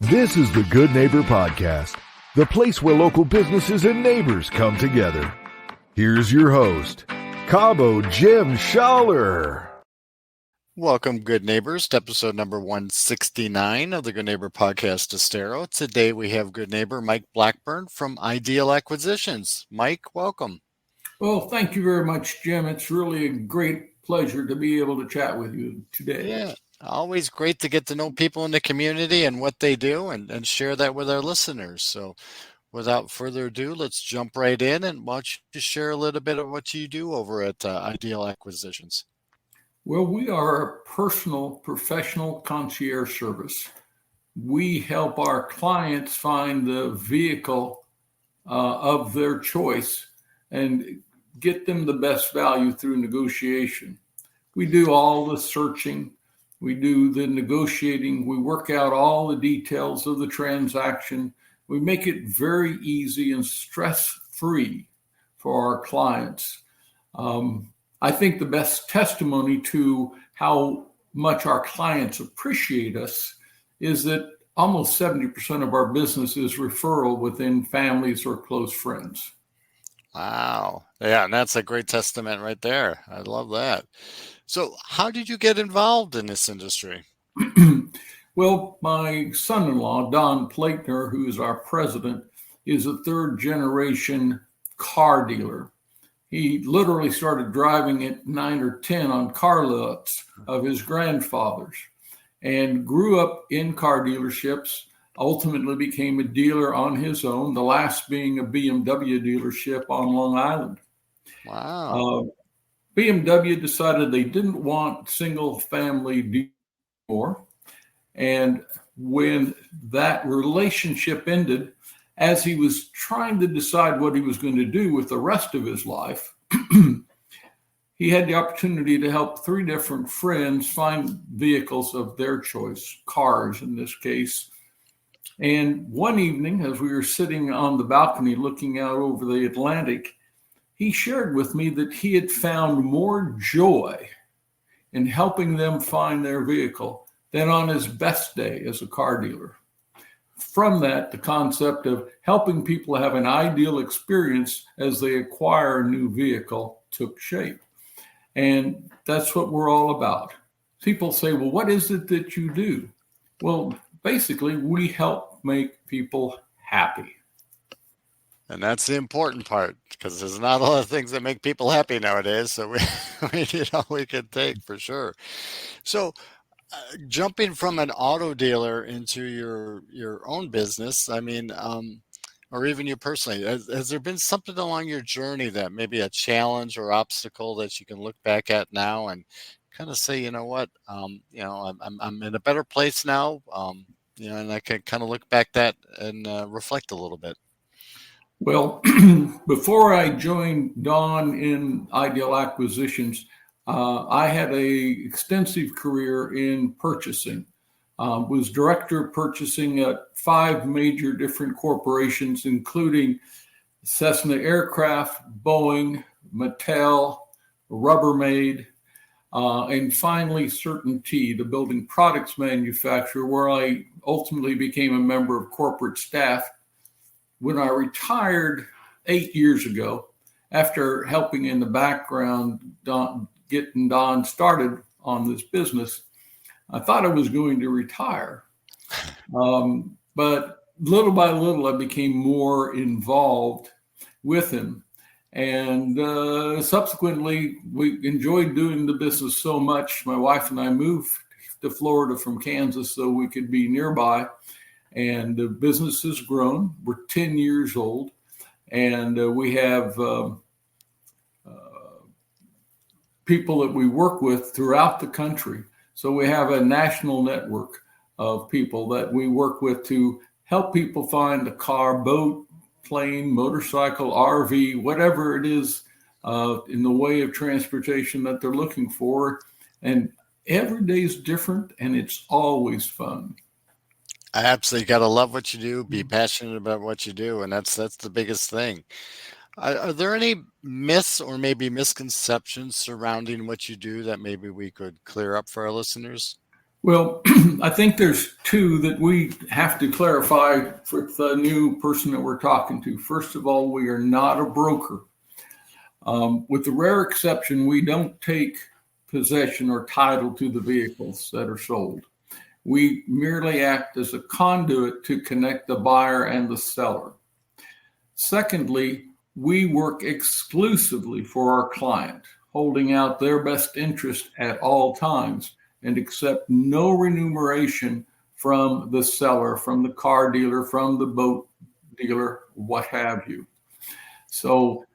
This is the Good Neighbor Podcast, the place where local businesses and neighbors come together. Here's your host, Cabo Jim Schaller. Welcome, good neighbors, to episode number 169 of the Good Neighbor Podcast Estero. Today we have good neighbor Mike Blackburn from Ideal Acquisitions. Mike, welcome. Well, thank you very much, Jim. It's really a great pleasure to be able to chat with you today. Yeah, always great to get to know people in the community and what they do and share that with our listeners. So without further ado, let's jump right in, and why don't you share a little bit of what you do over at Ideal Acquisitions? Well, we are a personal, professional concierge service. We help our clients find the vehicle of their choice and get them the best value through negotiation. We do all the searching. We do the negotiating. We work out all the details of the transaction. We make it very easy and stress-free for our clients. I think the best testimony to how much our clients appreciate us is that almost 70% of our business is referral within families or close friends. Wow. Yeah, and that's a great testament right there. I love that. So how did you get involved in this industry? Well, my son-in-law, Don Ploetner, who is our president, is a third-generation car dealer. He literally started driving at 9 or 10 on car lots of his grandfathers and grew up in car dealerships, ultimately became a dealer on his own, the last being a BMW dealership on Long Island. Wow. BMW decided they didn't want single-family anymore. And when that relationship ended, as he was trying to decide what he was going to do with the rest of his life, he had the opportunity to help 3 different friends find vehicles of their choice, cars in this case. And one evening, as we were sitting on the balcony looking out over the Atlantic, he shared with me that he had found more joy in helping them find their vehicle than on his best day as a car dealer. From that, the concept of helping people have an ideal experience as they acquire a new vehicle took shape. And that's what we're all about. People say, well, what is it that you do? Well, basically, we help make people happy. And that's the important part, because there's not a lot of things that make people happy nowadays. So we can take for sure. So jumping from an auto dealer into your own business, I mean, or even you personally, has there been something along your journey that maybe a challenge or obstacle that you can look back at now and kind of say, you know what, I'm in a better place now, and I can kind of look back that and reflect a little bit. Well, before I joined Don in Ideal Acquisitions, I had an extensive career in purchasing. Was director of purchasing at 5 major different corporations, including Cessna Aircraft, Boeing, Mattel, Rubbermaid, and finally CertainTeed, the building products manufacturer, where I ultimately became a member of corporate staff. When I retired 8 years ago, after helping in the background, getting Don started on this business, I thought I was going to retire. But little by little, I became more involved with him. And subsequently, we enjoyed doing the business so much. My wife and I moved to Florida from Kansas so we could be nearby. And the business has grown. We're 10 years old. And we have people that we work with throughout the country. So we have a national network of people that we work with to help people find a car, boat, plane, motorcycle, RV, whatever it is in the way of transportation that they're looking for. And every day is different, and it's always fun. I absolutely got to love what you do, be passionate about what you do, and that's the biggest thing. Are there any myths or maybe misconceptions surrounding what you do that maybe we could clear up for our listeners? Well, I think there's two that we have to clarify for the new person that we're talking to. First of all, we are not a broker. With the rare exception, we don't take possession or title to the vehicles that are sold. We merely act as a conduit to connect the buyer and the seller. Secondly, we work exclusively for our client, holding out their best interest at all times, and accept no remuneration from the seller, from the car dealer, from the boat dealer, what have you. So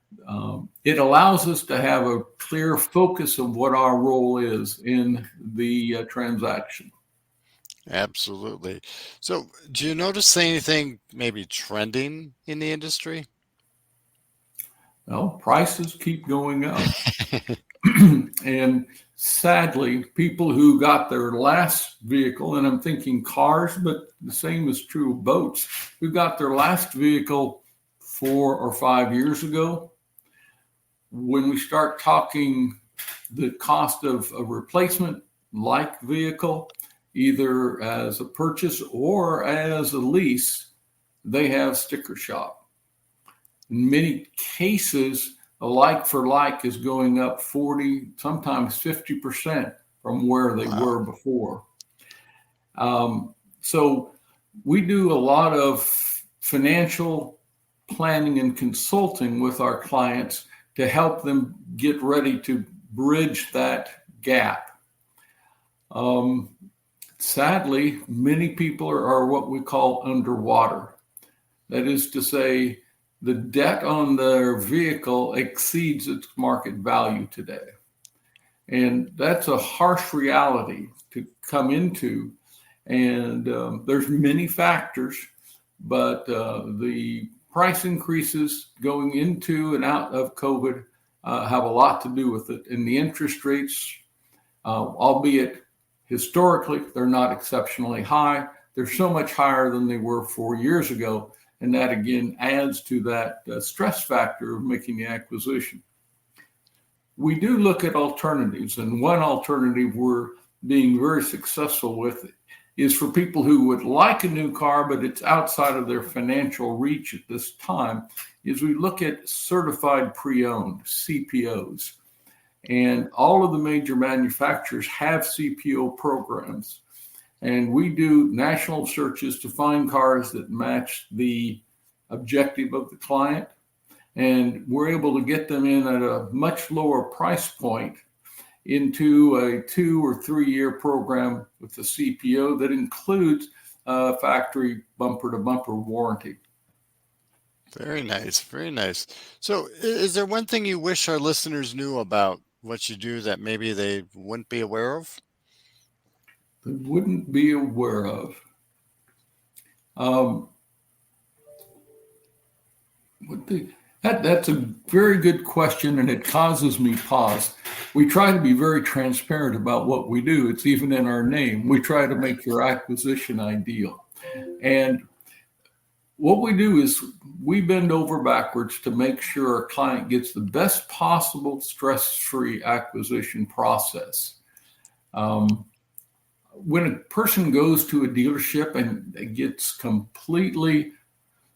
it allows us to have a clear focus of what our role is in the transaction. Absolutely. So, do you notice anything maybe trending in the industry? Well, prices keep going up. And sadly, people who got their last vehicle, and I'm thinking cars, but the same is true of boats, who got their last vehicle 4 or 5 years ago, when we start talking the cost of a replacement like vehicle, either as a purchase or as a lease, they have sticker shock. In many cases, a like for like is going up 40, sometimes 50% from where they were before. So we do a lot of financial planning and consulting with our clients to help them get ready to bridge that gap. Sadly, many people are what we call underwater. That is to say, the debt on their vehicle exceeds its market value today. And that's a harsh reality to come into. And there's many factors, but the price increases going into and out of COVID have a lot to do with it. And the interest rates, albeit historically, they're not exceptionally high. They're so much higher than they were 4 years ago. And that, again, adds to that stress factor of making the acquisition. We do look at alternatives. And one alternative we're being very successful with is for people who would like a new car, but it's outside of their financial reach at this time, is we look at certified pre-owned, CPOs. And all of the major manufacturers have CPO programs. And we do national searches to find cars that match the objective of the client. And we're able to get them in at a much lower price point into a 2 or 3 year program with the CPO that includes a factory bumper to bumper warranty. Very nice. Very nice. So is there one thing you wish our listeners knew about what you do that maybe they wouldn't be aware of? They wouldn't be aware of. That's a very good question, and it causes me pause. We try to be very transparent about what we do. It's even in our name. We try to make your acquisition ideal. And what we do is we bend over backwards to make sure our client gets the best possible stress-free acquisition process. When a person goes to a dealership and it gets completely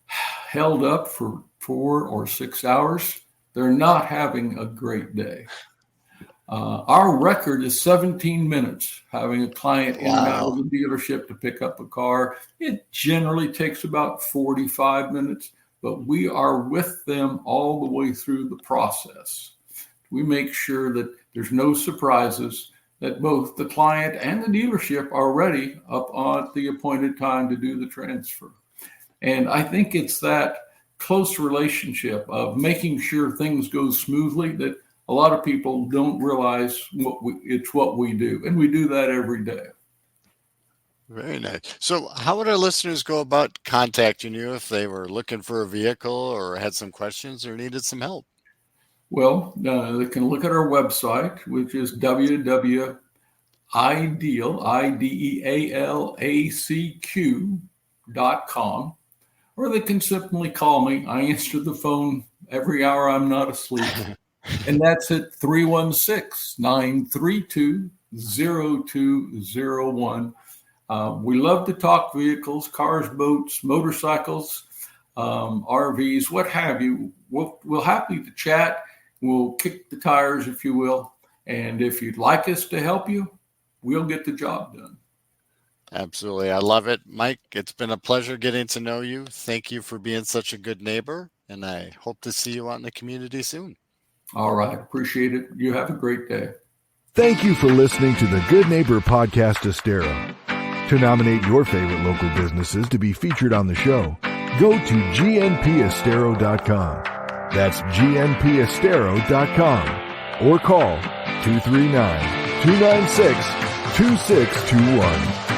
held up for 4 or 6 hours, they're not having a great day. Our record is 17 minutes having a client in and out of the dealership to pick up a car. It generally takes about 45 minutes, but we are with them all the way through the process. We make sure that there's no surprises, that both the client and the dealership are ready up on the appointed time to do the transfer. And I think it's that close relationship of making sure things go smoothly that a lot of people don't realize it's what we do. And we do that every day. Very nice. So how would our listeners go about contacting you if they were looking for a vehicle or had some questions or needed some help? Well, they can look at our website, which is www.idealacq.com, or they can simply call me. I answer the phone every hour I'm not asleep. And that's at 316-932-2300. 0201. We love to talk vehicles, cars, boats, motorcycles, RVs, what have you. We'll happy to chat. We'll kick the tires, if you will. And if you'd like us to help you, we'll get the job done. Absolutely. I love it. Mike, it's been a pleasure getting to know you. Thank you for being such a good neighbor. And I hope to see you out in the community soon. All right. Appreciate it. You have a great day. Thank you for listening to the Good Neighbor Podcast Estero. To nominate your favorite local businesses to be featured on the show, go to gnpestero.com. That's gnpestero.com or call 239-296-2621.